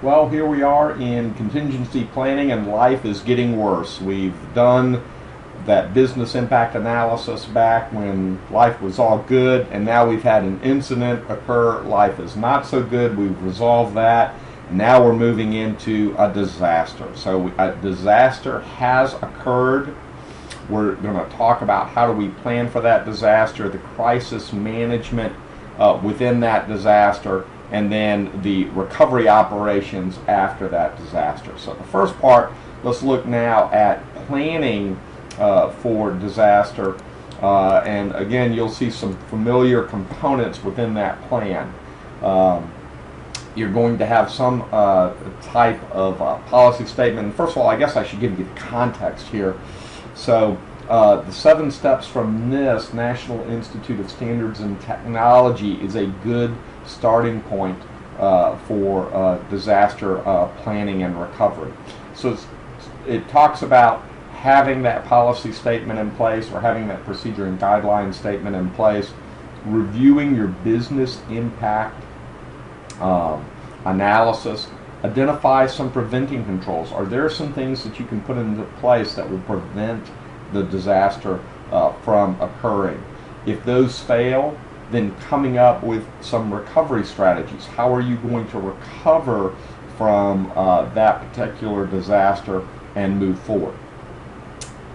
Well, here we are in contingency planning, and life is getting worse. We've done that business impact analysis back when life was all good, and now we've had an incident occur. Life is not so good. We've resolved that. And now we're moving into a disaster. So a disaster has occurred. We're going to talk about how do we plan for that disaster, the crisis management within that disaster, and then the recovery operations after that disaster. So the first part, let's look now at planning for disaster. And again, you'll see some familiar components within that plan. You're going to have some type of policy statement. And first of all, I guess I should give you the context here. So the 7 steps from NIST, National Institute of Standards and Technology, is a good starting point for disaster planning and recovery. So it talks about having that policy statement in place, or having that procedure and guideline statement in place, reviewing your business impact analysis, identify some preventing controls. Are there some things that you can put into place that will prevent the disaster from occurring? If those fail, then coming up with some recovery strategies. How are you going to recover from that particular disaster and move forward?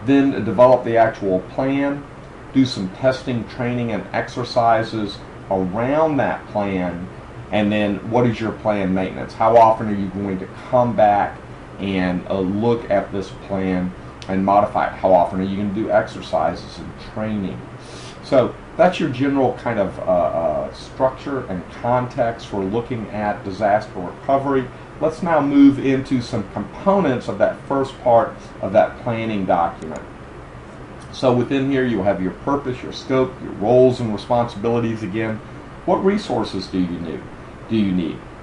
Then develop the actual plan, do some testing, training, and exercises around that plan, and then what is your plan maintenance? How often are you going to come back and look at this plan and modify it? How often are you going to do exercises and training? So that's your general kind of structure and context for looking at disaster recovery. Let's now move into some components of that first part of that planning document. So within here you have your purpose, your scope, your roles and responsibilities again. What resources do you need?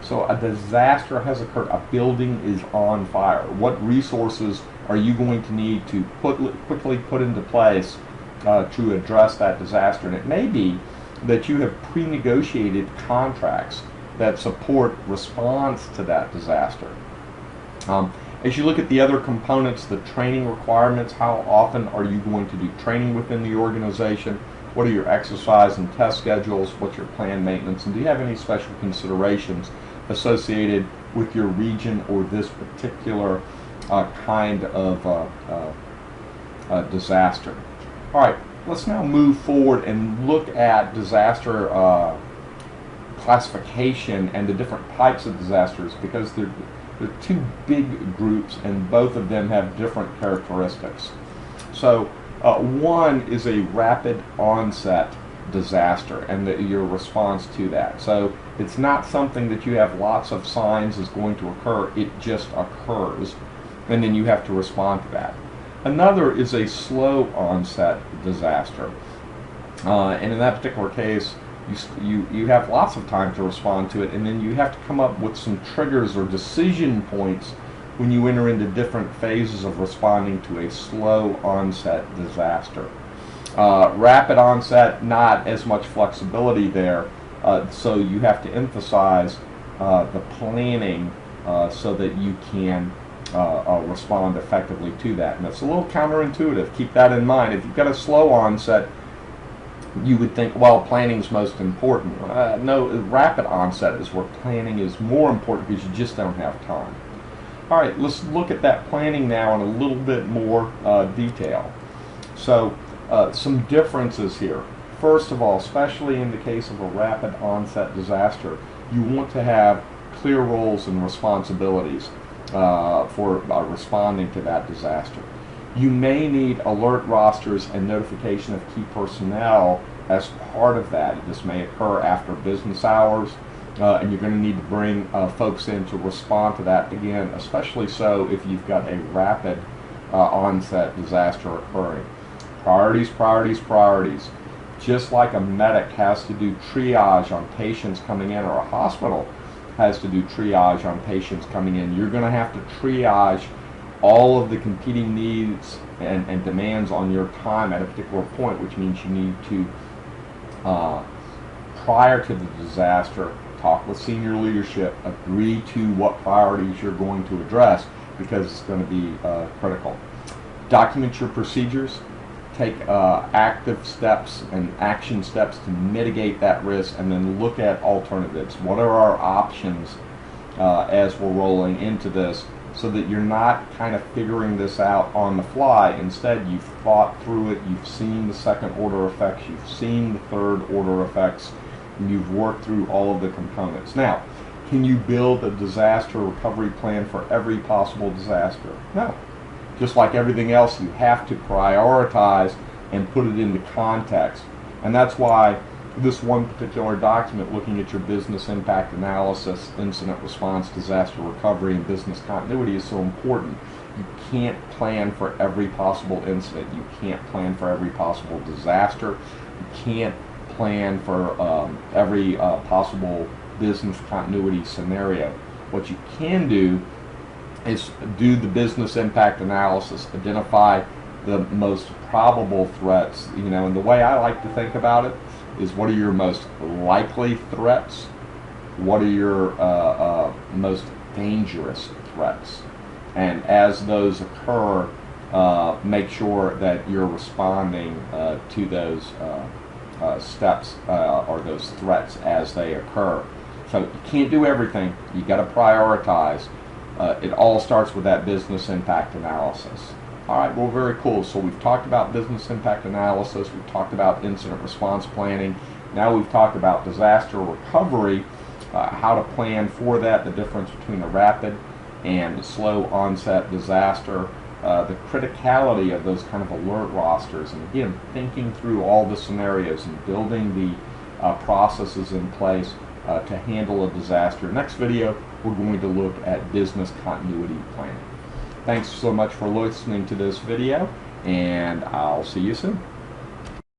So a disaster has occurred, a building is on fire. What resources are you going to need to quickly put into place to address that disaster? And it may be that you have pre-negotiated contracts that support response to that disaster. As you look at the other components, the training requirements, how often are you going to do training within the organization? What are your exercise and test schedules? What's your plan maintenance? And do you have any special considerations associated with your region or this particular kind of disaster? All right, let's now move forward and look at disaster classification and the different types of disasters, because they're 2 big groups and both of them have different characteristics. So one is a rapid onset disaster and your response to that. So it's not something that you have lots of signs is going to occur, it just occurs, and then you have to respond to that. Another is a slow onset disaster, and in that particular case you have lots of time to respond to it, and then you have to come up with some triggers or decision points when you enter into different phases of responding to a slow onset disaster. Rapid onset, not as much flexibility there, so you have to emphasize the planning so that you can respond effectively to that. And it's a little counterintuitive. Keep that in mind. If you've got a slow onset, you would think, well, planning is most important. No, rapid onset is where planning is more important because you just don't have time. All right, let's look at that planning now in a little bit more detail. So some differences here. First of all, especially in the case of a rapid onset disaster, you want to have clear roles and responsibilities for responding to that disaster. You may need alert rosters and notification of key personnel as part of that. This may occur after business hours, and you're going to need to bring folks in to respond to that again, especially so if you've got a rapid onset disaster occurring. Priorities, priorities, priorities. Just like a medic has to do triage on patients coming in, or a hospital has to do triage on patients coming in, you're going to have to triage all of the competing needs and demands on your time at a particular point, which means you need to, prior to the disaster, talk with senior leadership, agree to what priorities you're going to address, because it's going to be critical. Document your procedures. Take active steps and action steps to mitigate that risk, and then look at alternatives. What are our options as we're rolling into this, so that you're not kind of figuring this out on the fly. Instead, you've thought through it, you've seen the second order effects, you've seen the third order effects, and you've worked through all of the components. Now, can you build a disaster recovery plan for every possible disaster? No. Just like everything else, you have to prioritize and put it into context. And that's why this one particular document, looking at your business impact analysis, incident response, disaster recovery, and business continuity, is so important. You can't plan for every possible incident. You can't plan for every possible disaster. You can't plan for every possible business continuity scenario. What you can do is do the business impact analysis, identify the most probable threats, and the way I like to think about it is, what are your most likely threats? What are your most dangerous threats? And as those occur, make sure that you're responding to those steps or those threats as they occur. So you can't do everything. You got to prioritize. It all starts with that business impact analysis. All right, well, very cool. So we've talked about business impact analysis. We've talked about incident response planning. Now we've talked about disaster recovery, how to plan for that, the difference between a rapid and slow onset disaster, the criticality of those kind of alert rosters, and again, thinking through all the scenarios and building the processes in place to handle a disaster. Next video, we're going to look at business continuity planning. Thanks so much for listening to this video, and I'll see you soon.